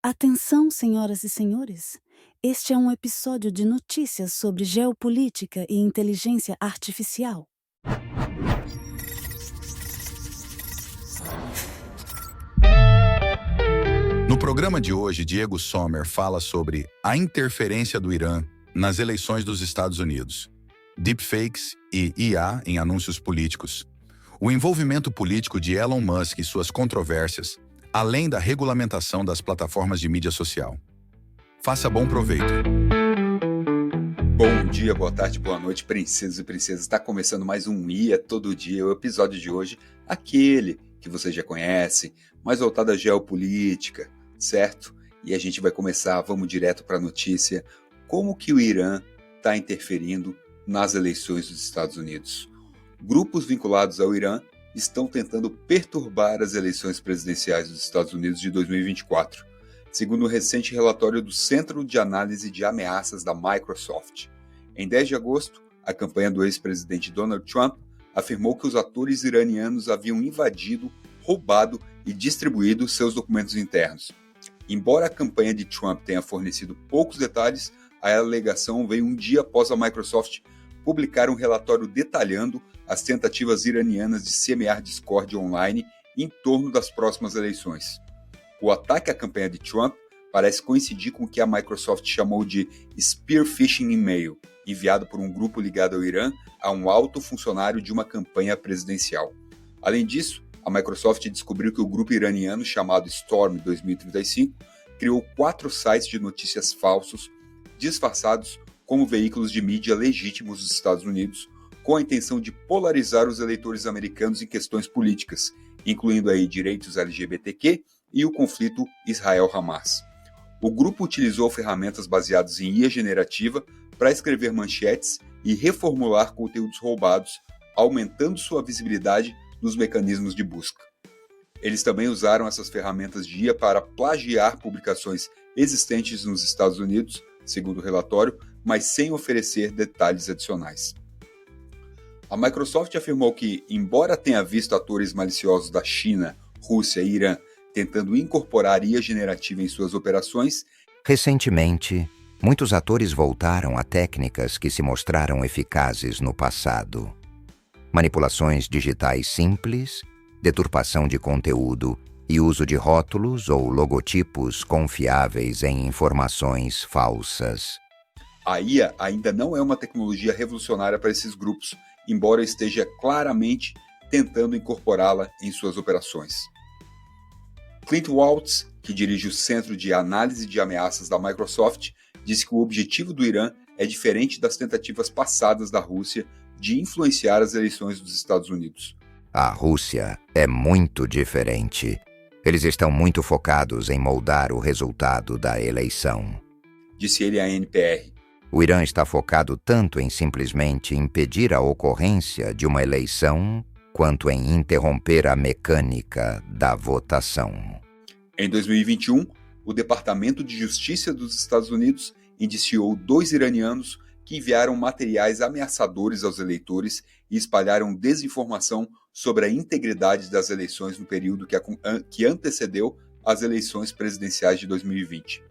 Atenção, senhoras e senhores! Este é um episódio de notícias sobre geopolítica e inteligência artificial. No programa de hoje, Diego Sommer fala sobre a interferência do Irã nas eleições dos Estados Unidos, deepfakes e IA em anúncios políticos, o envolvimento político de Elon Musk e suas controvérsias, além da regulamentação das plataformas de mídia social. Faça bom proveito. Bom dia, boa tarde, boa noite, princesos e princesas. Está começando mais um IA Todo Dia. O episódio de hoje, aquele que você já conhece, mais voltado à geopolítica, certo? E a gente vai começar, vamos direto para a notícia, como que o Irã está interferindo nas eleições dos Estados Unidos. Grupos vinculados ao Irã estão tentando perturbar as eleições presidenciais dos Estados Unidos de 2024, segundo um recente relatório do Centro de Análise de Ameaças da Microsoft. Em 10 de agosto, a campanha do ex-presidente Donald Trump afirmou que os atores iranianos haviam invadido, roubado e distribuído seus documentos internos. Embora a campanha de Trump tenha fornecido poucos detalhes, a alegação veio um dia após a Microsoft publicar um relatório detalhando as tentativas iranianas de semear discórdia online em torno das próximas eleições. O ataque à campanha de Trump parece coincidir com o que a Microsoft chamou de spear phishing e-mail, enviado por um grupo ligado ao Irã a um alto funcionário de uma campanha presidencial. Além disso, a Microsoft descobriu que o grupo iraniano chamado Storm 2035 criou 4 sites de notícias falsos, disfarçados como veículos de mídia legítimos dos Estados Unidos, com a intenção de polarizar os eleitores americanos em questões políticas, incluindo aí direitos LGBTQ e o conflito Israel-Hamas. O grupo utilizou ferramentas baseadas em IA generativa para escrever manchetes e reformular conteúdos roubados, aumentando sua visibilidade nos mecanismos de busca. Eles também usaram essas ferramentas de IA para plagiar publicações existentes nos Estados Unidos, segundo o relatório, mas sem oferecer detalhes adicionais. A Microsoft afirmou que, embora tenha visto atores maliciosos da China, Rússia e Irã tentando incorporar IA generativa em suas operações, recentemente, muitos atores voltaram a técnicas que se mostraram eficazes no passado. Manipulações digitais simples, deturpação de conteúdo e uso de rótulos ou logotipos confiáveis em informações falsas. A IA ainda não é uma tecnologia revolucionária para esses grupos, embora esteja claramente tentando incorporá-la em suas operações. Clint Waltz, que dirige o Centro de Análise de Ameaças da Microsoft, disse que o objetivo do Irã é diferente das tentativas passadas da Rússia de influenciar as eleições dos Estados Unidos. A Rússia é muito diferente. Eles estão muito focados em moldar o resultado da eleição, disse ele à NPR. O Irã está focado tanto em simplesmente impedir a ocorrência de uma eleição, quanto em interromper a mecânica da votação. Em 2021, o Departamento de Justiça dos Estados Unidos indiciou 2 iranianos que enviaram materiais ameaçadores aos eleitores e espalharam desinformação sobre a integridade das eleições no período que antecedeu as eleições presidenciais de 2020.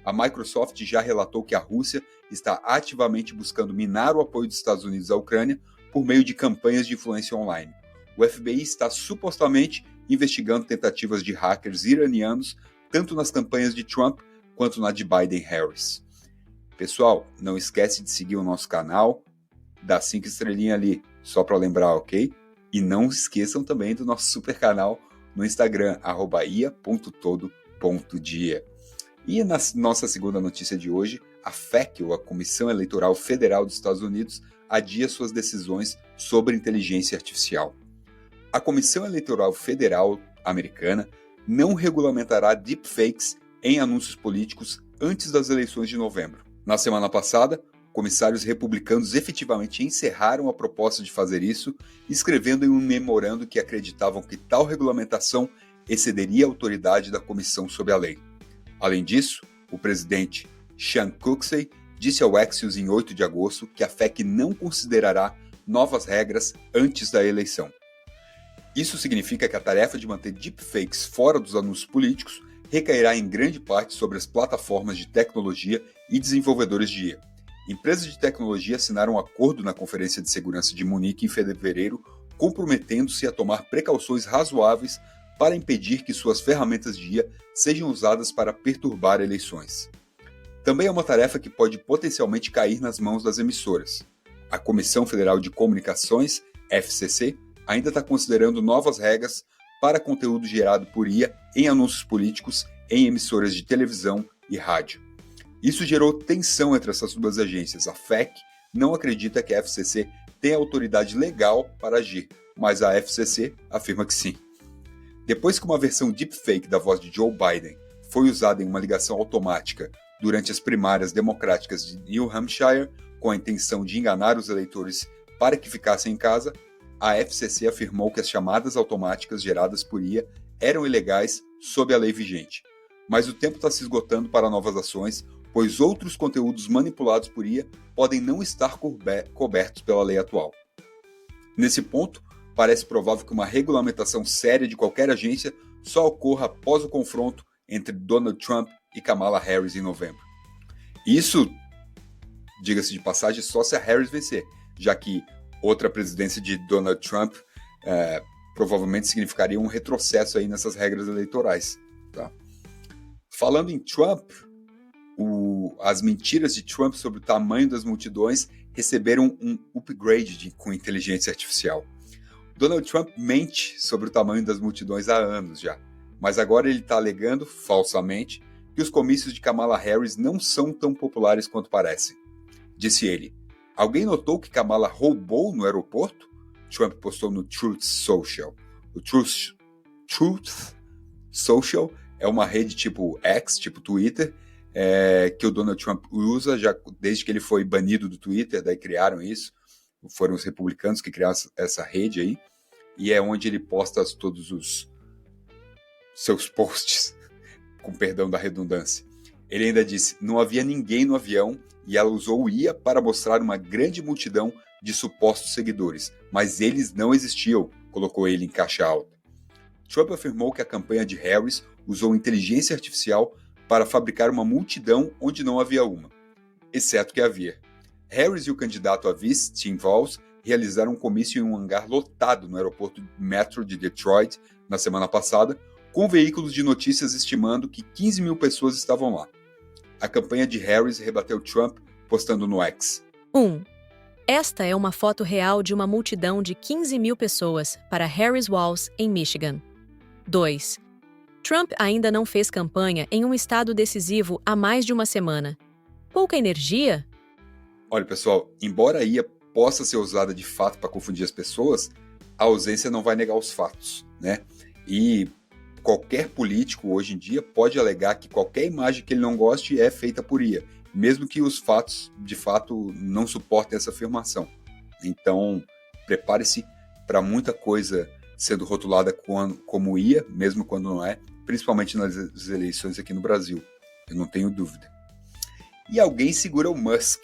A Microsoft já relatou que a Rússia está ativamente buscando minar o apoio dos Estados Unidos à Ucrânia por meio de campanhas de influência online. O FBI está supostamente investigando tentativas de hackers iranianos, tanto nas campanhas de Trump quanto na de Biden-Harris. Pessoal, não esquece de seguir o nosso canal, dá 5 estrelinhas ali, só para lembrar, ok? E não esqueçam também do nosso super canal no Instagram, @ia.todo.dia. E na nossa segunda notícia de hoje, a FEC, ou a Comissão Eleitoral Federal dos Estados Unidos, adia suas decisões sobre inteligência artificial. A Comissão Eleitoral Federal americana não regulamentará deepfakes em anúncios políticos antes das eleições de novembro. Na semana passada, comissários republicanos efetivamente encerraram a proposta de fazer isso, escrevendo em um memorando que acreditavam que tal regulamentação excederia a autoridade da comissão sobre a lei. Além disso, o presidente Sean Cooksey disse ao Axios em 8 de agosto que a FEC não considerará novas regras antes da eleição. Isso significa que a tarefa de manter deepfakes fora dos anúncios políticos recairá em grande parte sobre as plataformas de tecnologia e desenvolvedores de IA. Empresas de tecnologia assinaram um acordo na Conferência de Segurança de Munique em fevereiro, comprometendo-se a tomar precauções razoáveis para impedir que suas ferramentas de IA sejam usadas para perturbar eleições. Também é uma tarefa que pode potencialmente cair nas mãos das emissoras. A Comissão Federal de Comunicações, FCC, ainda está considerando novas regras para conteúdo gerado por IA em anúncios políticos em emissoras de televisão e rádio. Isso gerou tensão entre essas duas agências. A FEC não acredita que a FCC tenha autoridade legal para agir, mas a FCC afirma que sim. Depois que uma versão deepfake da voz de Joe Biden foi usada em uma ligação automática durante as primárias democráticas de New Hampshire, com a intenção de enganar os eleitores para que ficassem em casa, a FCC afirmou que as chamadas automáticas geradas por IA eram ilegais sob a lei vigente. Mas o tempo está se esgotando para novas ações, pois outros conteúdos manipulados por IA podem não estar cobertos pela lei atual. Nesse ponto, parece provável que uma regulamentação séria de qualquer agência só ocorra após o confronto entre Donald Trump e Kamala Harris em novembro. Isso, diga-se de passagem, só se a Harris vencer, já que outra presidência de Donald Trump provavelmente significaria um retrocesso aí nessas regras eleitorais. Tá? Falando em Trump, as mentiras de Trump sobre o tamanho das multidões receberam um upgrade com inteligência artificial. Donald Trump mente sobre o tamanho das multidões há anos já, mas agora ele está alegando, falsamente, que os comícios de Kamala Harris não são tão populares quanto parecem. Disse ele: "Alguém notou que Kamala roubou no aeroporto?" Trump postou no Truth Social. O Truth Social é uma rede tipo X, tipo Twitter, que o Donald Trump usa já desde que ele foi banido do Twitter, daí criaram isso. Foram os republicanos que criaram essa rede aí, e é onde ele posta todos os seus posts, com perdão da redundância. Ele ainda disse: "Não havia ninguém no avião e ela usou o IA para mostrar uma grande multidão de supostos seguidores, mas eles não existiam", colocou ele em caixa alta. Trump afirmou que a campanha de Harris usou inteligência artificial para fabricar uma multidão onde não havia uma, exceto que havia. Harris e o candidato a vice, Tim Walz, realizaram um comício em um hangar lotado no aeroporto Metro de Detroit na semana passada, com veículos de notícias estimando que 15 mil pessoas estavam lá. A campanha de Harris rebateu Trump, postando no X. 1. Esta é uma foto real de uma multidão de 15 mil pessoas para Harris Walz, em Michigan. 2. Trump ainda não fez campanha em um estado decisivo há mais de uma semana. Pouca energia? Olha, pessoal, embora a IA possa ser usada de fato para confundir as pessoas, a ausência não vai negar os fatos, né? E qualquer político hoje em dia pode alegar que qualquer imagem que ele não goste é feita por IA, mesmo que os fatos, de fato, não suportem essa afirmação. Então, prepare-se para muita coisa sendo rotulada como IA, mesmo quando não é, principalmente nas eleições aqui no Brasil. Eu não tenho dúvida. E alguém segura o Musk,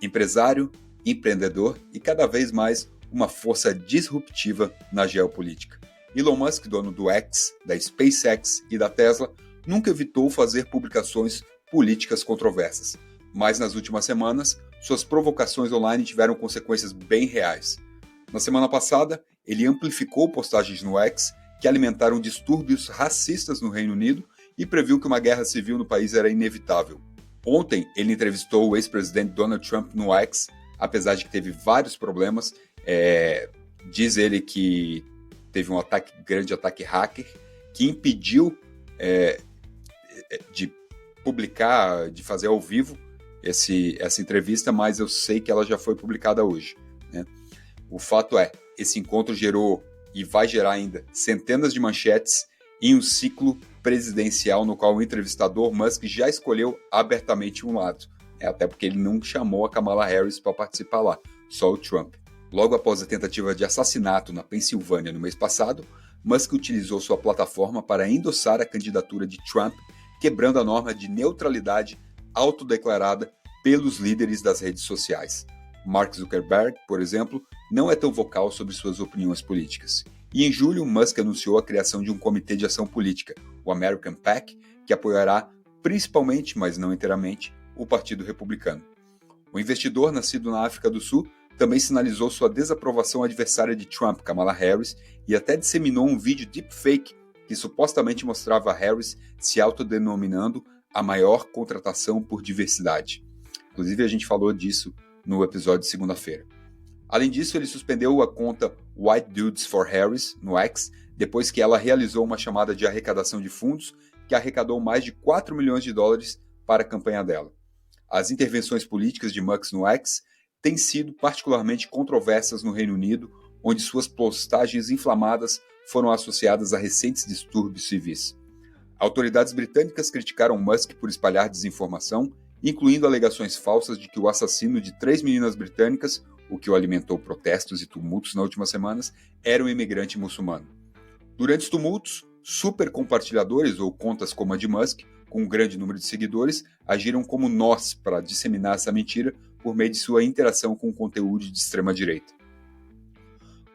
empresário, empreendedor e cada vez mais uma força disruptiva na geopolítica. Elon Musk, dono do X, da SpaceX e da Tesla, nunca evitou fazer publicações políticas controversas, mas nas últimas semanas, suas provocações online tiveram consequências bem reais. Na semana passada, ele amplificou postagens no X que alimentaram distúrbios racistas no Reino Unido e previu que uma guerra civil no país era inevitável. Ontem, ele entrevistou o ex-presidente Donald Trump no X, apesar de que teve vários problemas. Diz ele que teve um grande ataque hacker, que impediu de publicar, de fazer ao vivo essa entrevista, mas eu sei que ela já foi publicada hoje, né? O fato é, esse encontro gerou e vai gerar ainda centenas de manchetes em um ciclo presidencial no qual o entrevistador Musk já escolheu abertamente um lado, até porque ele não chamou a Kamala Harris para participar lá, só o Trump. Logo após a tentativa de assassinato na Pensilvânia no mês passado, Musk utilizou sua plataforma para endossar a candidatura de Trump, quebrando a norma de neutralidade autodeclarada pelos líderes das redes sociais. Mark Zuckerberg, por exemplo, não é tão vocal sobre suas opiniões políticas. E em julho, Musk anunciou a criação de um comitê de ação política, o American PAC, que apoiará principalmente, mas não inteiramente, o Partido Republicano. O investidor, nascido na África do Sul, também sinalizou sua desaprovação à adversária de Trump, Kamala Harris, e até disseminou um vídeo deepfake que supostamente mostrava Harris se autodenominando a maior contratação por diversidade. Inclusive, a gente falou disso no episódio de segunda-feira. Além disso, ele suspendeu a conta White Dudes for Harris, no X, depois que ela realizou uma chamada de arrecadação de fundos que arrecadou mais de 4 milhões de dólares para a campanha dela. As intervenções políticas de Musk no X têm sido particularmente controversas no Reino Unido, onde suas postagens inflamadas foram associadas a recentes distúrbios civis. Autoridades britânicas criticaram Musk por espalhar desinformação, incluindo alegações falsas de que o assassino de 3 meninas britânicas, o que o alimentou protestos e tumultos nas últimas semanas, era um imigrante muçulmano. Durante os tumultos, supercompartilhadores ou contas como a de Musk, com um grande número de seguidores, agiram como nós para disseminar essa mentira por meio de sua interação com conteúdo de extrema-direita.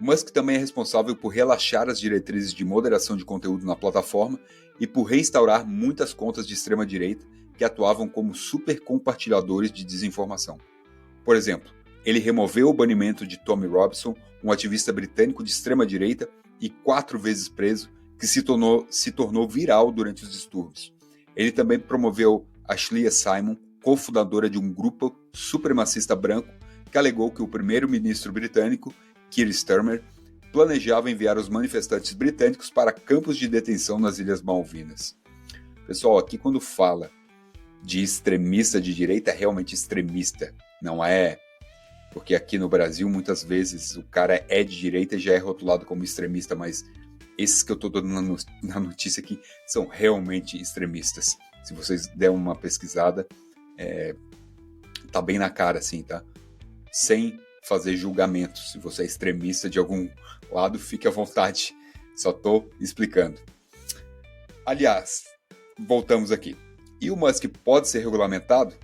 Musk também é responsável por relaxar as diretrizes de moderação de conteúdo na plataforma e por reinstaurar muitas contas de extrema-direita que atuavam como supercompartilhadores de desinformação. Por exemplo, ele removeu o banimento de Tommy Robinson, um ativista britânico de extrema-direita e 4 vezes preso, que se tornou viral durante os distúrbios. Ele também promoveu Ashley Simon, cofundadora de um grupo supremacista branco, que alegou que o primeiro-ministro britânico, Keir Starmer, planejava enviar os manifestantes britânicos para campos de detenção nas Ilhas Malvinas. Pessoal, aqui quando fala de extremista de direita, é realmente extremista, não é? Porque aqui no Brasil, muitas vezes, o cara é de direita e já é rotulado como extremista, mas esses que eu estou dando na notícia aqui são realmente extremistas. Se vocês der uma pesquisada, tá bem na cara, assim, tá? Sem fazer julgamentos. Se você é extremista de algum lado, fique à vontade. Só estou explicando. Aliás, voltamos aqui. E o Musk pode ser regulamentado?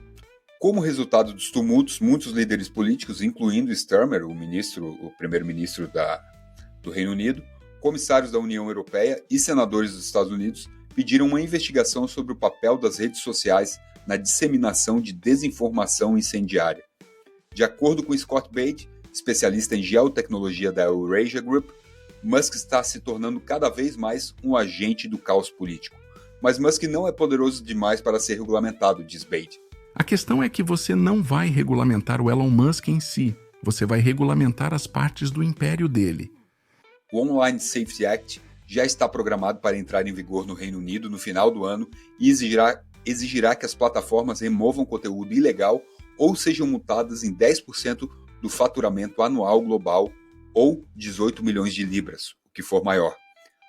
Como resultado dos tumultos, muitos líderes políticos, incluindo Starmer, o primeiro-ministro do Reino Unido, comissários da União Europeia e senadores dos Estados Unidos pediram uma investigação sobre o papel das redes sociais na disseminação de desinformação incendiária. De acordo com Scott Bate, especialista em geotecnologia da Eurasia Group, Musk está se tornando cada vez mais um agente do caos político. Mas Musk não é poderoso demais para ser regulamentado, diz Bate. A questão é que você não vai regulamentar o Elon Musk em si, você vai regulamentar as partes do império dele. O Online Safety Act já está programado para entrar em vigor no Reino Unido no final do ano e exigirá que as plataformas removam conteúdo ilegal ou sejam multadas em 10% do faturamento anual global ou 18 milhões de libras, o que for maior.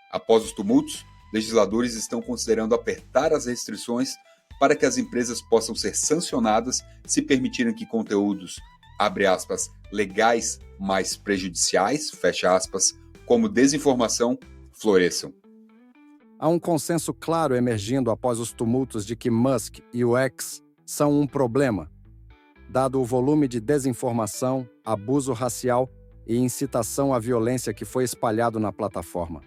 Após os tumultos, legisladores estão considerando apertar as restrições para que as empresas possam ser sancionadas se permitirem que conteúdos, abre aspas, legais, mas prejudiciais, fecha aspas, como desinformação, floresçam. Há um consenso claro emergindo após os tumultos de que Musk e o X são um problema, dado o volume de desinformação, abuso racial e incitação à violência que foi espalhado na plataforma.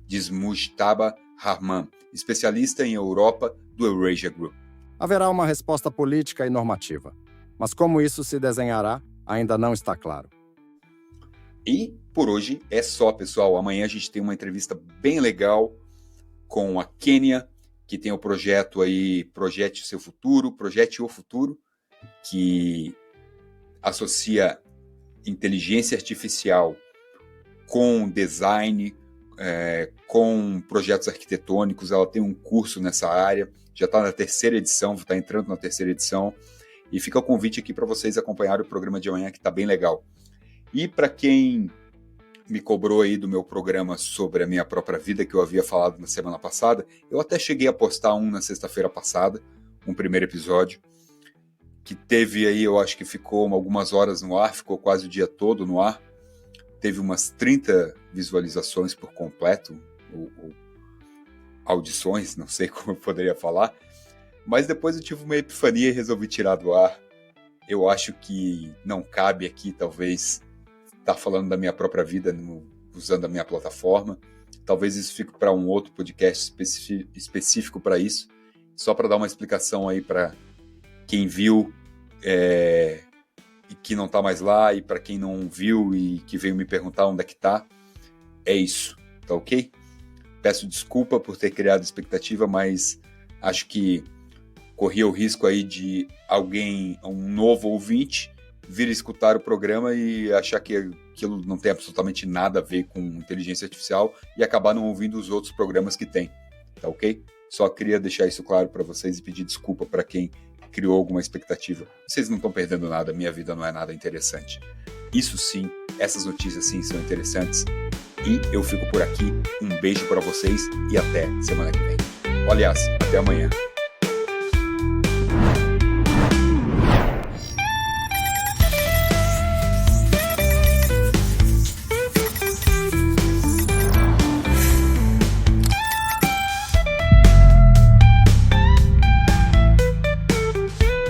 Diz Mujtaba Rahman, especialista em Europa do Eurasia Group. Haverá uma resposta política e normativa, mas como isso se desenhará ainda não está claro. E por hoje é só, pessoal. Amanhã a gente tem uma entrevista bem legal com a Kênia, que tem o projeto aí, Projete o Futuro, que associa inteligência artificial com design, com projetos arquitetônicos. Ela tem um curso nessa área, já está na 3ª edição, está entrando na 3ª edição, e fica o convite aqui para vocês acompanharem o programa de amanhã, que está bem legal. E para quem me cobrou aí do meu programa sobre a minha própria vida, que eu havia falado na semana passada, eu até cheguei a postar um na sexta-feira passada, um primeiro episódio, que teve aí, eu acho que ficou algumas horas no ar, ficou quase o dia todo no ar, teve umas 30 visualizações por completo, ou audições, não sei como eu poderia falar, mas depois eu tive uma epifania e resolvi tirar do ar. Eu acho que não cabe aqui, talvez, estar falando da minha própria vida usando a minha plataforma. Talvez isso fique para um outro podcast específico para isso, só para dar uma explicação aí para quem viu e que não está mais lá, e para quem não viu e que veio me perguntar onde é que está. É isso, tá ok? Peço desculpa por ter criado expectativa, mas acho que corria o risco aí de alguém, um novo ouvinte, vir escutar o programa e achar que aquilo não tem absolutamente nada a ver com inteligência artificial e acabar não ouvindo os outros programas que tem, tá ok? Só queria deixar isso claro para vocês e pedir desculpa para quem criou alguma expectativa. Vocês não estão perdendo nada, minha vida não é nada interessante. Isso sim, essas notícias sim são interessantes. E eu fico por aqui, um beijo para vocês e até semana que vem. Aliás, até amanhã.